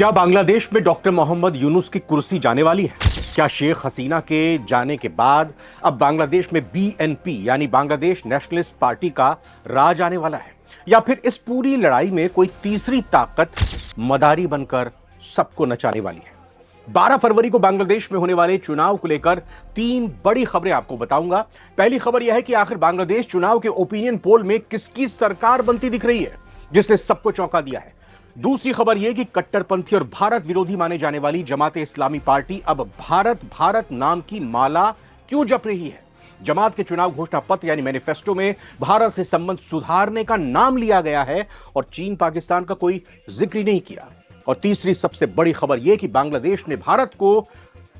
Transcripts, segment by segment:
क्या बांग्लादेश में डॉक्टर मोहम्मद यूनुस की कुर्सी जाने वाली है? क्या शेख हसीना के जाने के बाद अब बांग्लादेश में बीएनपी यानी बांग्लादेश नेशनलिस्ट पार्टी का राज आने वाला है? या फिर इस पूरी लड़ाई में कोई तीसरी ताकत मदारी बनकर सबको नचाने वाली है? 12 फरवरी को बांग्लादेश में होने वाले चुनाव को लेकर 3 बड़ी खबरें आपको बताऊंगा। पहली खबर यह है कि आखिर बांग्लादेश चुनाव के ओपिनियन पोल में किसकी सरकार बनती दिख रही है जिसने सबको चौंका दिया है। दूसरी खबर यह कि कट्टरपंथी और भारत विरोधी माने जाने वाली जमाते इस्लामी पार्टी अब भारत भारत नाम की माला क्यों जप रही है। जमात के चुनाव घोषणा पत्र यानी मैनिफेस्टो में भारत से संबंध सुधारने का नाम लिया गया है और चीन पाकिस्तान का कोई जिक्र ही नहीं किया। और तीसरी सबसे बड़ी खबर यह कि बांग्लादेश ने भारत को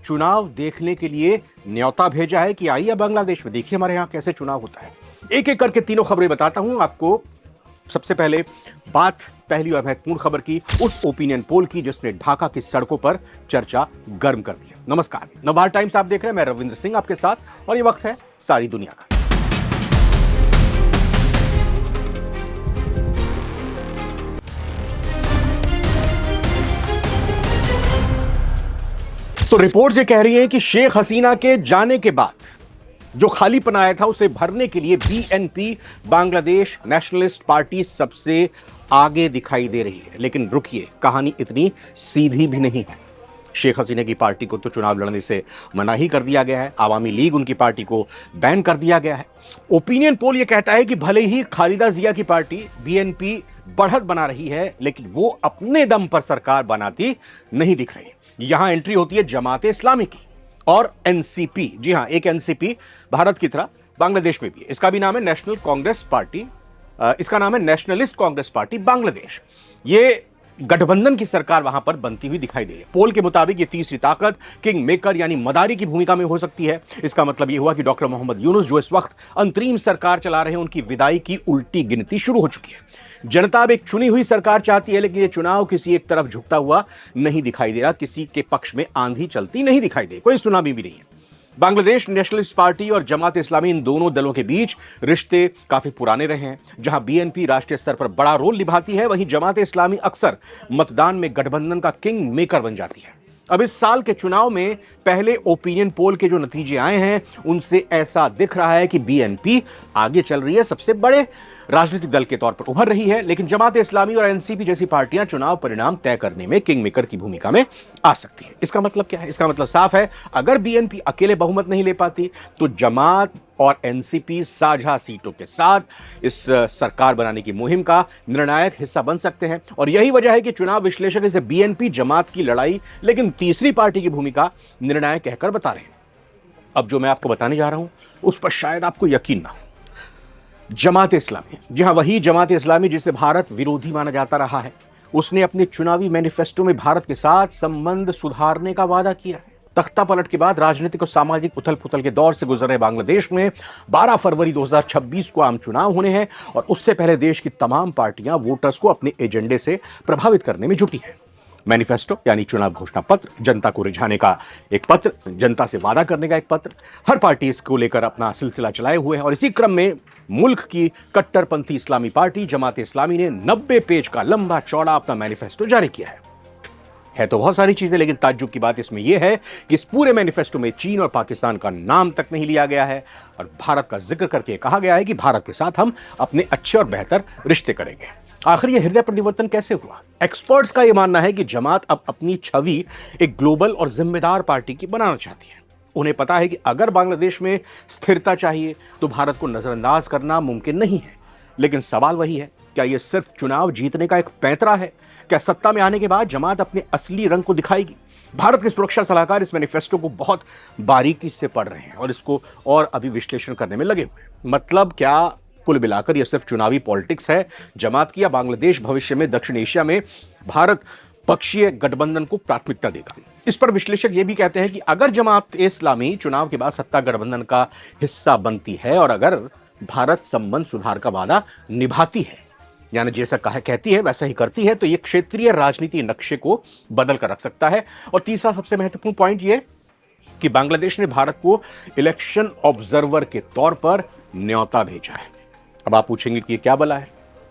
चुनाव देखने के लिए न्योता भेजा है कि आइए बांग्लादेश में देखिए हमारे यहां कैसे चुनाव होता है। एक एक करके तीनों खबरें बताता हूं आपको। सबसे पहले बात पहली और महत्वपूर्ण खबर की, उस ओपिनियन पोल की जिसने ढाका की सड़कों पर चर्चा गर्म कर दी। नमस्कार, नवभारत टाइम्स आप देख रहे हैं, मैं रविंद्र सिंह आपके साथ और ये वक्त है सारी दुनिया का। तो रिपोर्ट ये कह रही है कि शेख हसीना के जाने के बाद जो खालीपन आया था उसे भरने के लिए बीएनपी बांग्लादेश नेशनलिस्ट पार्टी सबसे आगे दिखाई दे रही है। लेकिन रुकिए, कहानी इतनी सीधी भी नहीं है। शेख हसीना की पार्टी को तो चुनाव लड़ने से मना ही कर दिया गया है। आवामी लीग उनकी पार्टी को बैन कर दिया गया है। ओपिनियन पोल यह कहता है कि भले ही खालिदा जिया की पार्टी बीएनपी बढ़त बना रही है लेकिन वो अपने दम पर सरकार बनाती नहीं दिख रही। यहां एंट्री होती है जमाते इस्लामी की और एनसीपी। जी हां, एक एनसीपी भारत की तरह बांग्लादेश में भी है। इसका भी नाम है नेशनल कांग्रेस पार्टी, इसका नाम है नेशनलिस्ट कांग्रेस पार्टी बांग्लादेश। ये गठबंधन की सरकार वहां पर बनती हुई दिखाई दे रही है। पोल के मुताबिक ये तीसरी ताकत किंग मेकर यानी मदारी की भूमिका में हो सकती है। इसका मतलब ये हुआ कि डॉक्टर मोहम्मद यूनुस जो इस वक्त अंतरिम सरकार चला रहे हैं उनकी विदाई की उल्टी गिनती शुरू हो चुकी है। जनता अब एक चुनी हुई सरकार चाहती है लेकिन ये चुनाव किसी एक तरफ झुकता हुआ नहीं दिखाई दे रहा, किसी के पक्ष में आंधी चलती नहीं दिखाई दे, कोई सुनामी भी नहीं है। बांग्लादेश नेशनलिस्ट पार्टी और जमात इस्लामी इन दोनों दलों के बीच रिश्ते काफी पुराने रहे हैं। जहां बीएनपी राष्ट्रीय स्तर पर बड़ा रोल निभाती है वहीं जमात इस्लामी अक्सर मतदान में गठबंधन का किंग मेकर बन जाती है। अब इस साल के चुनाव में पहले ओपिनियन पोल के जो नतीजे आए हैं उनसे ऐसा दिख रहा है कि बीएनपी आगे चल रही है, सबसे बड़े राजनीतिक दल के तौर पर उभर रही है। लेकिन जमात इस्लामी और एनसीपी जैसी पार्टियां चुनाव परिणाम तय करने में किंग मेकर की भूमिका में आ सकती है। इसका मतलब क्या है? इसका मतलब साफ है, अगर बीएनपी अकेले बहुमत नहीं ले पाती तो जमात और एनसीपी साझा सीटों के साथ इस सरकार बनाने की मुहिम का निर्णायक हिस्सा बन सकते हैं। और यही वजह है कि चुनाव विश्लेषक इसे बीएनपी जमात की लड़ाई लेकिन तीसरी पार्टी की भूमिका निर्णायक कहकर बता रहे हैं। अब जो मैं आपको बताने जा रहा हूं उस पर शायद आपको यकीन ना हो। जमात इस्लामी, जी हां, वही जमात इस्लामी जिसे भारत विरोधी माना जाता रहा है, उसने अपने चुनावी मैनिफेस्टो में भारत के साथ संबंध सुधारने का वादा किया है। तख्ता पलट के बाद राजनीतिक और सामाजिक उथल पुथल के दौर से गुजर रहे बांग्लादेश में 12 फरवरी 2026 को आम चुनाव होने हैं और उससे पहले देश की तमाम पार्टियां वोटर्स को अपने एजेंडे से प्रभावित करने में जुटी हैं। मैनिफेस्टो यानी चुनाव घोषणा पत्र, जनता को रिझाने का एक पत्र, जनता से वादा करने का एक पत्र। हर पार्टी इसको लेकर अपना सिलसिला चलाए हुए है और इसी क्रम में मुल्क की कट्टरपंथी इस्लामी पार्टी जमात इस्लामी ने 90 पेज का लंबा चौड़ा अपना मैनिफेस्टो जारी किया है तो बहुत सारी चीजें, लेकिन ताज्जुब की बात इसमें यह है कि इस पूरे मैनिफेस्टो में चीन और पाकिस्तान का नाम तक नहीं लिया गया है और भारत का जिक्र करके कहा गया है कि भारत के साथ हम अपने अच्छे और बेहतर रिश्ते करेंगे। आखिर यह हृदय परिवर्तन कैसे हुआ? एक्सपर्ट्स का यह मानना है कि जमात अब अपनी छवि एक ग्लोबल और जिम्मेदार पार्टी की बनाना चाहती है। उन्हें पता है कि अगर बांग्लादेश में स्थिरता चाहिए तो भारत को नजरअंदाज करना मुमकिन नहीं है। लेकिन सवाल वही है, क्या यह सिर्फ चुनाव जीतने का एक पैंतरा है? क्या सत्ता में आने के बाद जमात अपने असली रंग को दिखाएगी? भारत के सुरक्षा सलाहकार इस मैनिफेस्टो को बहुत बारीकी से पढ़ रहे हैं और इसको और अभी विश्लेषण करने में लगे हुए हैं। मतलब क्या कुल मिलाकर यह सिर्फ चुनावी पॉलिटिक्स है जमात की, या बांग्लादेश भविष्य में दक्षिण एशिया में भारत पक्षीय गठबंधन को प्राथमिकता देगा? इस पर विश्लेषक यह भी कहते हैं कि अगर जमात इस्लामी चुनाव के बाद सत्ता गठबंधन का हिस्सा बनती है और अगर भारत संबंध सुधार का वादा निभाती है, यानी जैसा कहती है वैसा ही करती है, तो यह क्षेत्रीय राजनीति नक्शे को बदल कर रख सकता है। और तीसरा सबसे महत्वपूर्ण पॉइंट यह कि बांग्लादेश ने भारत को इलेक्शन ऑब्जर्वर के तौर पर न्योता भेजा है। अब आप पूछेंगे कि ये क्या बला है,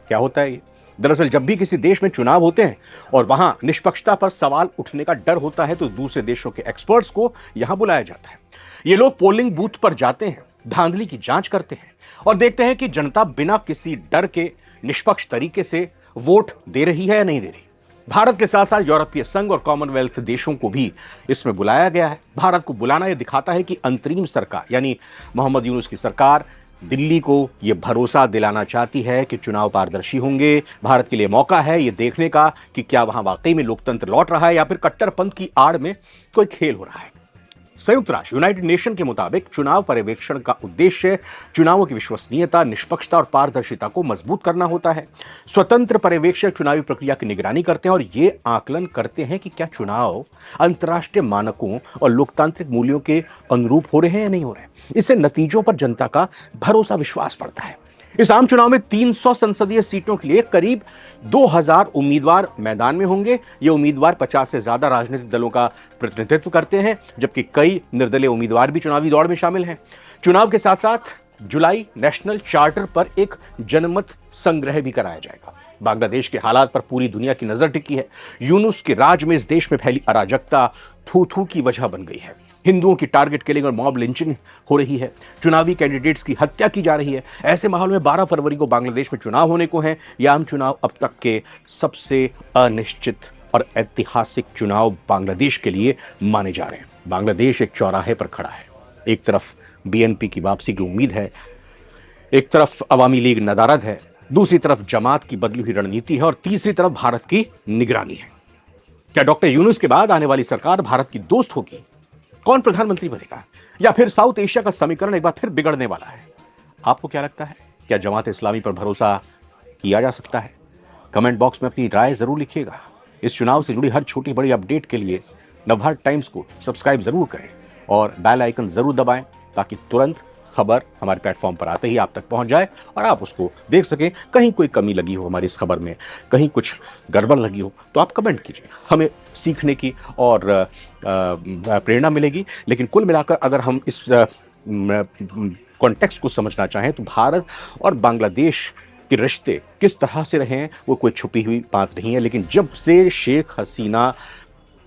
क्या होता है ये? दरअसल जब भी किसी देश में चुनाव होते हैं और वहां निष्पक्षता पर सवाल उठने का डर होता है तो दूसरे देशों के एक्सपर्ट्स को यहां बुलाया जाता है। ये लोग पोलिंग बूथ पर जाते हैं, धांधली की जांच करते हैं और देखते हैं कि जनता बिना किसी डर के निष्पक्ष तरीके से वोट दे रही है या नहीं दे रही। भारत के साथ साथ यूरोपीय संघ और कॉमनवेल्थ देशों को भी इसमें बुलाया गया है। भारत को बुलाना यह दिखाता है कि अंतरिम सरकार यानी मोहम्मद यूनुस की सरकार दिल्ली को यह भरोसा दिलाना चाहती है कि चुनाव पारदर्शी होंगे। भारत के लिए मौका है यह देखने का कि क्या वहां वाकई में लोकतंत्र लौट रहा है या फिर कट्टरपंथ की आड़ में कोई खेल हो रहा है। संयुक्त राष्ट्र यूनाइटेड नेशन के मुताबिक चुनाव पर्यवेक्षण का उद्देश्य चुनावों की विश्वसनीयता, निष्पक्षता और पारदर्शिता को मजबूत करना होता है। स्वतंत्र पर्यवेक्षक चुनावी प्रक्रिया की निगरानी करते हैं और ये आकलन करते हैं कि क्या चुनाव अंतर्राष्ट्रीय मानकों और लोकतांत्रिक मूल्यों के अनुरूप हो रहे हैं या नहीं हो रहे हैं। इससे नतीजों पर जनता का भरोसा, विश्वास बढ़ता है। इस आम चुनाव में 300 संसदीय सीटों के लिए करीब 2000 उम्मीदवार मैदान में होंगे। ये उम्मीदवार 50 से ज्यादा राजनीतिक दलों का प्रतिनिधित्व करते हैं, जबकि कई निर्दलीय उम्मीदवार भी चुनावी दौड़ में शामिल हैं। चुनाव के साथ साथ जुलाई नेशनल चार्टर पर एक जनमत संग्रह भी कराया जाएगा। बांग्लादेश के हालात पर पूरी दुनिया की नजर टिकी है। यूनुस के राज में इस देश में फैली अराजकता थू थू की वजह बन गई है। हिंदुओं की टारगेट किलिंग और मॉब लिंचिंग हो रही है। चुनावी कैंडिडेट्स की हत्या की जा रही है। ऐसे माहौल में 12 फरवरी को बांग्लादेश में चुनाव होने को हैं। ये आम चुनाव अब तक के सबसे अनिश्चित और ऐतिहासिक चुनाव बांग्लादेश के लिए माने जा रहे हैं। बांग्लादेश एक चौराहे पर खड़ा है। एक तरफ बीएनपी की वापसी की उम्मीद है, एक तरफ अवामी लीग नदारद है, दूसरी तरफ जमात की बदली हुई रणनीति है और तीसरी तरफ भारत की निगरानी है। क्या डॉक्टर यूनुस के बाद आने वाली सरकार भारत की दोस्त होगी? कौन प्रधानमंत्री बनेगा? या फिर साउथ एशिया का समीकरण एक बार फिर बिगड़ने वाला है? आपको क्या लगता है? क्या जमात इस्लामी पर भरोसा किया जा सकता है? कमेंट बॉक्स में अपनी राय जरूर लिखिएगा। इस चुनाव से जुड़ी हर छोटी बड़ी अपडेट के लिए नवभारत टाइम्स को सब्सक्राइब जरूर करें और बेल आइकन जरूर दबाएं ताकि तुरंत खबर हमारे प्लेटफॉर्म पर आते ही आप तक पहुंच जाए और आप उसको देख सकें। कहीं कोई कमी लगी हो हमारी इस खबर में, कहीं कुछ गड़बड़ लगी हो तो आप कमेंट कीजिए, हमें सीखने की और प्रेरणा मिलेगी। लेकिन कुल मिलाकर अगर हम इस कॉन्टेक्स्ट को समझना चाहें तो भारत और बांग्लादेश के रिश्ते किस तरह से रहे हैं वो कोई छुपी हुई बात नहीं है। लेकिन जब से शेख हसीना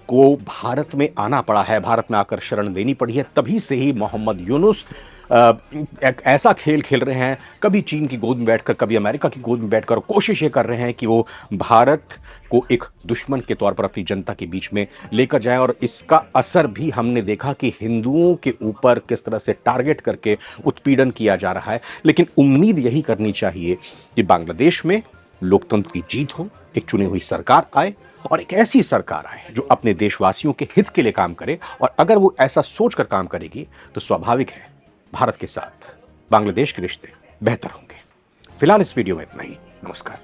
को भारत में आना पड़ा है, भारत में आकर शरण देनी पड़ी है, तभी से ही मोहम्मद यूनुस एक ऐसा खेल खेल रहे हैं, कभी चीन की गोद में बैठकर, कभी अमेरिका की गोद में बैठकर कोशिश ये कर रहे हैं कि वो भारत को एक दुश्मन के तौर पर अपनी जनता के बीच में लेकर जाए। और इसका असर भी हमने देखा कि हिंदुओं के ऊपर किस तरह से टारगेट करके उत्पीड़न किया जा रहा है। लेकिन उम्मीद यही करनी चाहिए कि बांग्लादेश में लोकतंत्र की जीत हो, एक चुनी हुई सरकार आए और एक ऐसी सरकार आए जो अपने देशवासियों के हित के लिए काम करे। और अगर वो ऐसा सोचकर काम करेगी तो स्वाभाविक है भारत के साथ बांग्लादेश के रिश्ते बेहतर होंगे। फिलहाल इस वीडियो में इतना ही। नमस्कार।